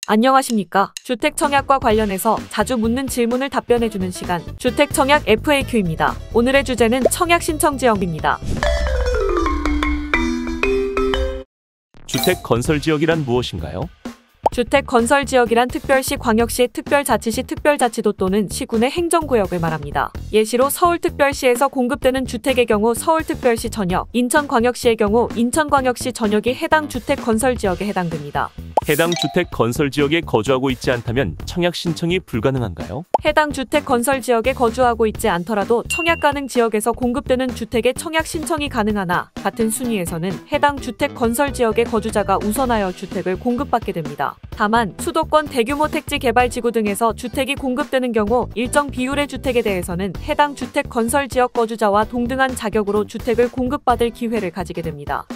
안녕하십니까. 주택 청약과 관련해서 자주 묻는 질문을 답변해주는 시간, 주택 청약 FAQ입니다. 오늘의 주제는 청약 신청 지역입니다. 주택 건설 지역이란 무엇인가요? 주택 건설 지역이란 특별시, 광역시, 특별자치시, 특별자치도 또는 시군의 행정구역을 말합니다. 예시로 서울특별시에서 공급되는 주택의 경우 서울특별시 전역, 인천광역시의 경우 인천광역시 전역이 해당 주택 건설 지역에 해당됩니다. 해당 주택 건설 지역에 거주하고 있지 않다면 청약 신청이 불가능한가요? 해당 주택 건설 지역에 거주하고 있지 않더라도 청약 가능 지역에서 공급되는 주택의 청약 신청이 가능하나 같은 순위에서는 해당 주택 건설 지역의 거주자가 우선하여 주택을 공급받게 됩니다. 다만 수도권 대규모 택지 개발지구 등에서 주택이 공급되는 경우 일정 비율의 주택에 대해서는 해당 주택 건설 지역 거주자와 동등한 자격으로 주택을 공급받을 기회를 가지게 됩니다.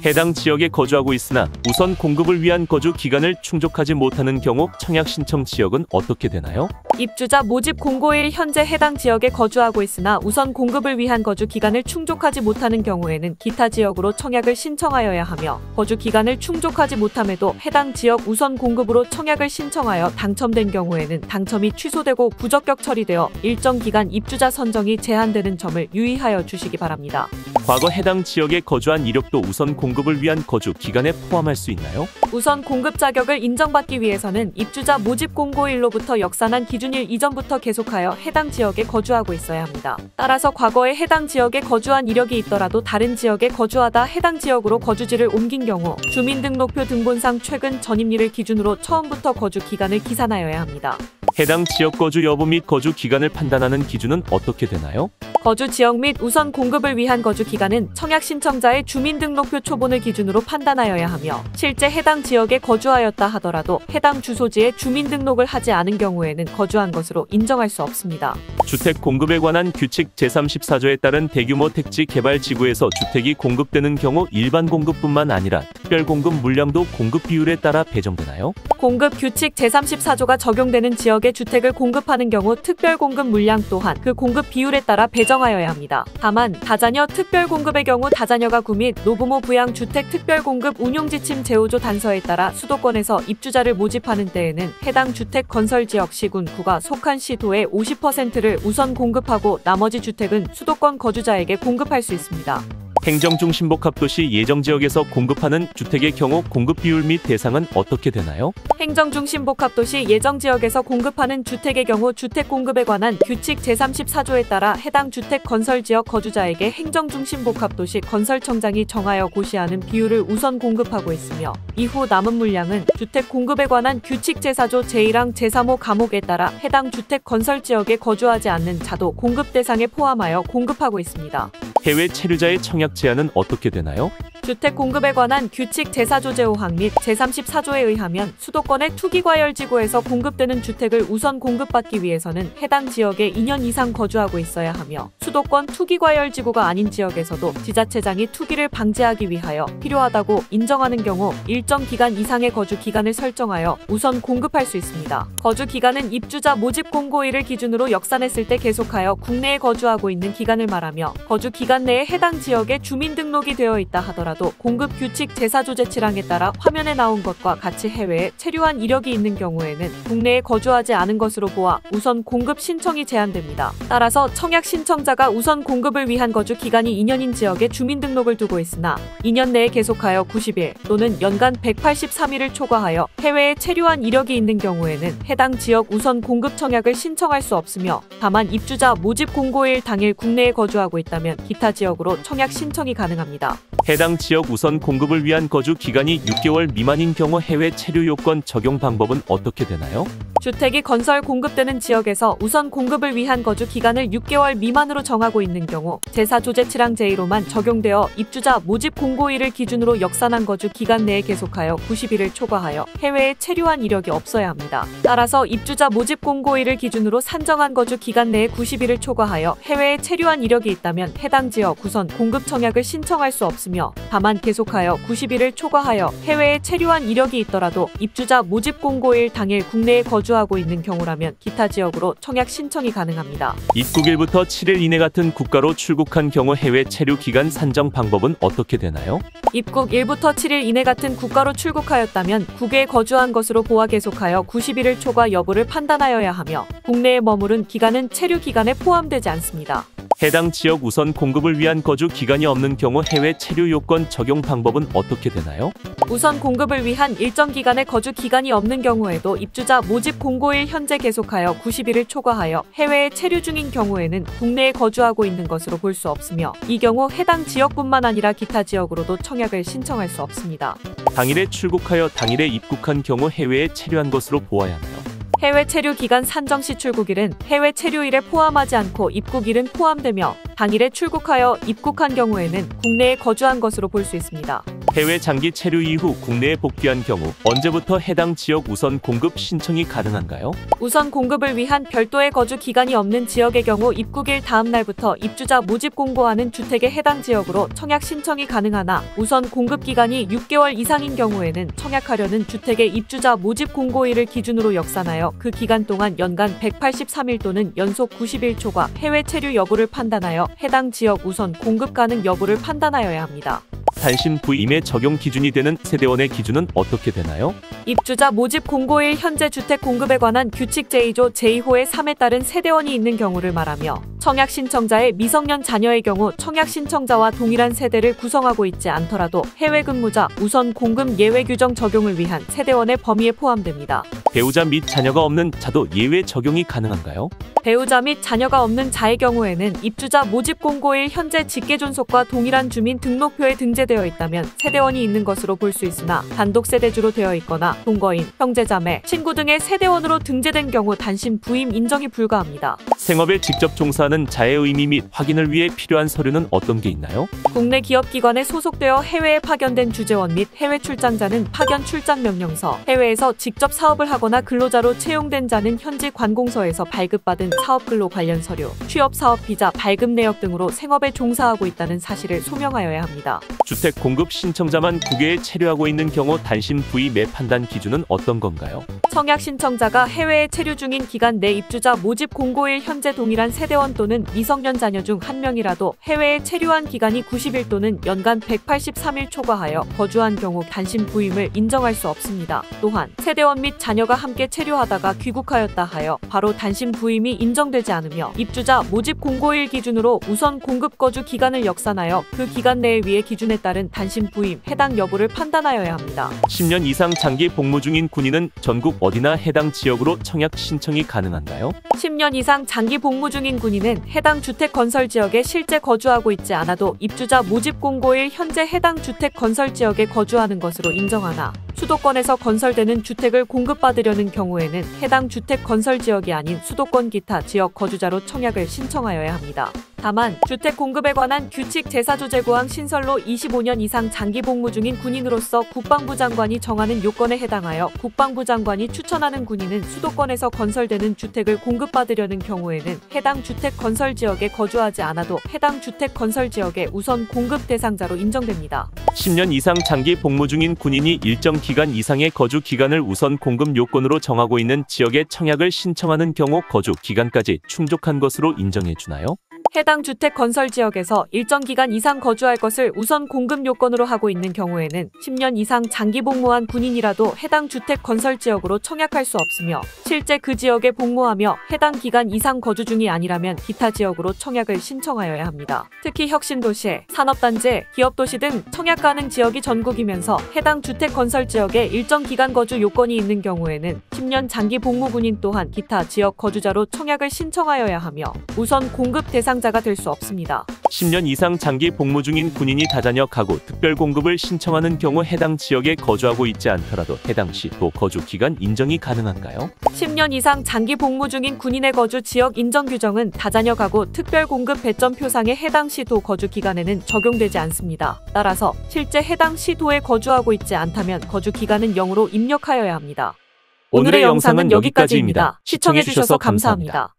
해당 지역에 거주하고 있으나 우선 공급을 위한 거주 기간을 충족하지 못하는 경우 청약 신청 지역은 어떻게 되나요? 입주자 모집 공고일 현재 해당 지역에 거주하고 있으나 우선 공급을 위한 거주 기간을 충족하지 못하는 경우에는 기타 지역으로 청약을 신청하여야 하며 거주 기간을 충족하지 못함에도 해당 지역 우선 공급으로 청약을 신청하여 당첨된 경우에는 당첨이 취소되고 부적격 처리되어 일정 기간 입주자 선정이 제한되는 점을 유의하여 주시기 바랍니다. 과거 해당 지역에 거주한 이력도 우선 공급을 위한 거주 기간에 포함할 수 있나요? 우선 공급 자격을 인정받기 위해서는 입주자 모집 공고일로부터 역산한 기준일 이전부터 계속하여 해당 지역에 거주하고 있어야 합니다. 따라서 과거에 해당 지역에 거주한 이력이 있더라도 다른 지역에 거주하다 해당 지역으로 거주지를 옮긴 경우 주민등록표 등본상 최근 전입일을 기준으로 처음부터 거주 기간을 기산하여야 합니다. 해당 지역 거주 여부 및 거주 기간을 판단하는 기준은 어떻게 되나요? 거주 지역 및 우선 공급을 위한 거주 기간은 청약 신청자의 주민등록표 초본을 기준으로 판단하여야 하며 실제 해당 지역에 거주하였다 하더라도 해당 주소지에 주민등록을 하지 않은 경우에는 거주한 것으로 인정할 수 없습니다. 주택 공급에 관한 규칙 제34조에 따른 대규모 택지 개발 지구에서 주택이 공급되는 경우 일반 공급뿐만 아니라 특별 공급 물량도 공급 비율에 따라 배정되나요? 공급 규칙 제34조가 적용되는 지역에 주택을 공급하는 경우 특별 공급 물량 또한 그 공급 비율에 따라 배정하여야 합니다. 다만 다자녀 특별 공급의 경우 다자녀가 구 및 노부모 부양 주택 특별 공급 운용 지침 제5조 단서에 따라 수도권에서 입주자를 모집하는 때에는 해당 주택 건설 지역 시군 구가 속한 시도의 50%를 우선 공급하고 나머지 주택은 수도권 거주자에게 공급할 수 있습니다. 행정중심복합도시 예정지역에서 공급하는 주택의 경우 공급 비율 및 대상은 어떻게 되나요? 행정중심복합도시 예정지역에서 공급하는 주택의 경우 주택 공급에 관한 규칙 제34조에 따라 해당 주택 건설지역 거주자에게 행정중심복합도시 건설청장이 정하여 고시하는 비율을 우선 공급하고 있으며 이후 남은 물량은 주택 공급에 관한 규칙 제4조 제1항 제3호 과목에 따라 해당 주택 건설지역에 거주하지 않는 자도 공급 대상에 포함하여 공급하고 있습니다. 해외 체류자의 청약 제한은 어떻게 되나요? 주택 공급에 관한 규칙 제4조 제5항 및 제34조에 의하면 수도권의 투기과열지구에서 공급되는 주택을 우선 공급받기 위해서는 해당 지역에 2년 이상 거주하고 있어야 하며 수도권 투기과열지구가 아닌 지역에서도 지자체장이 투기를 방지하기 위하여 필요하다고 인정하는 경우 일정 기간 이상의 거주 기간을 설정하여 우선 공급할 수 있습니다. 거주 기간은 입주자 모집 공고일을 기준으로 역산했을 때 계속하여 국내에 거주하고 있는 기간을 말하며 거주 기간 내에 해당 지역에 주민등록이 되어 있다 하더라도 공급 규칙 제4조 제7항에 따라 화면에 나온 것과 같이 해외에 체류한 이력이 있는 경우에는 국내에 거주하지 않은 것으로 보아 우선 공급 신청이 제한됩니다. 따라서 청약 신청자가 우선 공급을 위한 거주 기간이 2년인 지역에 주민등록을 두고 있으나 2년 내에 계속하여 90일 또는 연간 183일을 초과하여 해외에 체류한 이력이 있는 경우에는 해당 지역 우선 공급 청약을 신청할 수 없으며 다만 입주자 모집 공고일 당일 국내에 거주하고 있다면 기타 지역으로 청약 신청이 가능합니다. 해당 지역 우선 공급을 위한 거주 기간이 6개월 미만인 경우 해외 체류 요건 적용 방법은 어떻게 되나요? 주택이 건설 공급되는 지역에서 우선 공급을 위한 거주 기간을 6개월 미만으로 정하고 있는 경우 제4조 제7항 제1호만 적용되어 입주자 모집 공고일을 기준으로 역산한 거주 기간 내에 계속하여 90일을 초과하여 해외에 체류한 이력이 없어야 합니다. 따라서 입주자 모집 공고일을 기준으로 산정한 거주 기간 내에 90일을 초과하여 해외에 체류한 이력이 있다면 해당 지역 우선 공급 청약을 신청할 수 없으며 다만 계속하여 90일을 초과하여 해외에 체류한 이력이 있더라도 입주자 모집 공고일 당일 국내에 거주하고 있는 경우라면 기타 지역으로 청약 신청이 가능합니다. 입국일부터 7일 이내 같은 국가로 출국한 경우 해외 체류 기간 산정 방법은 어떻게 되나요? 입국 1부터 7일 이내 같은 국가로 출국하였다면 국외에 거주한 것으로 보아 계속하여 90일을 초과 여부를 판단하여야 하며 국내에 머무른 기간은 체류 기간에 포함되지 않습니다. 해당 지역 우선 공급을 위한 거주 기간이 없는 경우 해외 체류 요건 적용 방법은 어떻게 되나요? 우선 공급을 위한 일정 기간의 거주 기간이 없는 경우에도 입주자 모집 공고일 현재 계속하여 90일을 초과하여 해외에 체류 중인 경우에는 국내에 거주하고 있는 것으로 볼 수 없으며 이 경우 해당 지역뿐만 아니라 기타 지역으로도 청약을 신청할 수 없습니다. 당일에 출국하여 당일에 입국한 경우 해외에 체류한 것으로 보아야 하나요? 해외 체류 기간 산정 시 출국일은 해외 체류일에 포함하지 않고 입국일은 포함되며 당일에 출국하여 입국한 경우에는 국내에 거주한 것으로 볼 수 있습니다. 해외 장기 체류 이후 국내에 복귀한 경우 언제부터 해당 지역 우선 공급 신청이 가능한가요? 우선 공급을 위한 별도의 거주 기간이 없는 지역의 경우 입국일 다음 날부터 입주자 모집 공고하는 주택에 해당 지역으로 청약 신청이 가능하나 우선 공급 기간이 6개월 이상인 경우에는 청약하려는 주택의 입주자 모집 공고일을 기준으로 역산하여 그 기간 동안 연간 183일 또는 연속 90일 초과 해외 체류 여부를 판단하여 해당 지역 우선 공급 가능 여부를 판단하여야 합니다. 단신 부임의 적용 기준이 되는 세대원의 기준은 어떻게 되나요? 입주자 모집 공고일 현재 주택 공급에 관한 규칙 제2조 제2호의 3에 따른 세대원이 있는 경우를 말하며 청약 신청자의 미성년 자녀의 경우 청약 신청자와 동일한 세대를 구성하고 있지 않더라도 해외 근무자 우선 공급 예외 규정 적용을 위한 세대원의 범위에 포함됩니다. 배우자 및 자녀가 없는 자도 예외 적용이 가능한가요? 배우자 및 자녀가 없는 자의 경우에는 입주자 모집 공고일 현재 직계존속과 동일한 주민 등록표에 등재되어 있다면 세대원이 있는 것으로 볼 수 있으나 단독 세대주로 되어 있거나 동거인, 형제자매, 친구 등의 세대원으로 등재된 경우 단신 부임 인정이 불가합니다. 생업에 직접 종사하는 자의 의미 및 확인을 위해 필요한 서류는 어떤 게 있나요? 국내 기업기관에 소속되어 해외에 파견된 주재원 및 해외 출장자는 파견 출장 명령서, 해외에서 직접 사업을 하거나 근로자로 채용된 자는 현지 관공서에서 발급받은 사업근로 관련 서류, 취업 사업 비자 발급 내역 등으로 생업에 종사하고 있다는 사실을 소명하여야 합니다. 주택 공급 신청자만 국외에 체류하고 있는 경우 단신 부임의 판단 기준은 어떤 건가요? 청약 신청자가 해외에 체류 중인 기간 내 입주자 모집 공고일 현재 동일한 세대원 또는 미성년 자녀 중 한 명이라도 해외에 체류한 기간이 90일 또는 연간 183일 초과하여 거주한 경우 단신 부임을 인정할 수 없습니다. 또한 세대원 및 자녀가 함께 체류하다가 귀국하였다 하여 바로 단신 부임이 인정되지 않으며 입주자 모집 공고일 기준으로 우선 공급 거주 기간을 역산하여 그 기간 내에 위의 기준에 따른 단신 부임 해당 여부를 판단하여야 합니다. 10년 이상 장기 복무 중인 군인은 전국 어디나 해당 지역으로 청약 신청이 가능한가요? 10년 이상 장기 복무 중인 군인은 해당 주택 건설 지역에 실제 거주하고 있지 않아도 입주자 모집 공고일 현재 해당 주택 건설 지역에 거주하는 것으로 인정하나 수도권에서 건설되는 주택을 공급받으려는 경우에는 해당 주택 건설 지역이 아닌 수도권 기타 지역 거주자로 청약을 신청하여야 합니다. 다만 주택 공급에 관한 규칙 제4조 신설로 25년 이상 장기 복무 중인 군인으로서 국방부 장관이 정하는 요건에 해당하여 국방부 장관이 추천하는 군인은 수도권에서 건설되는 주택을 공급받으려는 경우에는 해당 주택 건설 지역에 거주하지 않아도 해당 주택 건설 지역의 우선 공급 대상자로 인정됩니다. 10년 이상 장기 복무 중인 군인이 일정 기간 이상의 거주 기간을 우선 공급 요건으로 정하고 있는 지역에 청약을 신청하는 경우 거주 기간까지 충족한 것으로 인정해 주나요? 해당 주택 건설 지역에서 일정 기간 이상 거주할 것을 우선 공급 요건으로 하고 있는 경우에는 10년 이상 장기 복무한 군인이라도 해당 주택 건설 지역으로 청약할 수 없으며 실제 그 지역에 복무하며 해당 기간 이상 거주 중이 아니라면 기타 지역으로 청약을 신청하여야 합니다. 특히 혁신도시, 산업단지, 기업도시 등 청약 가능 지역이 전국이면서 해당 주택 건설 지역에 일정 기간 거주 요건이 있는 경우에는 10년 장기 복무 군인 또한 기타 지역 거주자로 청약을 신청하여야 하며 우선 공급 대상자가 될 수 없습니다. 10년 이상 장기 복무 중인 군인이 다자녀 가구 특별 공급을 신청하는 경우 해당 지역에 거주하고 있지 않더라도 해당 시도 거주 기간 인정이 가능한가요? 10년 이상 장기 복무 중인 군인의 거주 지역 인정 규정은 다자녀 가구 특별 공급 배점 표상의 해당 시도 거주 기간에는 적용되지 않습니다. 따라서 실제 해당 시도에 거주하고 있지 않다면 거주 기간은 0으로 입력하여야 합니다. 오늘의 영상은 여기까지입니다. 시청해주셔서 감사합니다.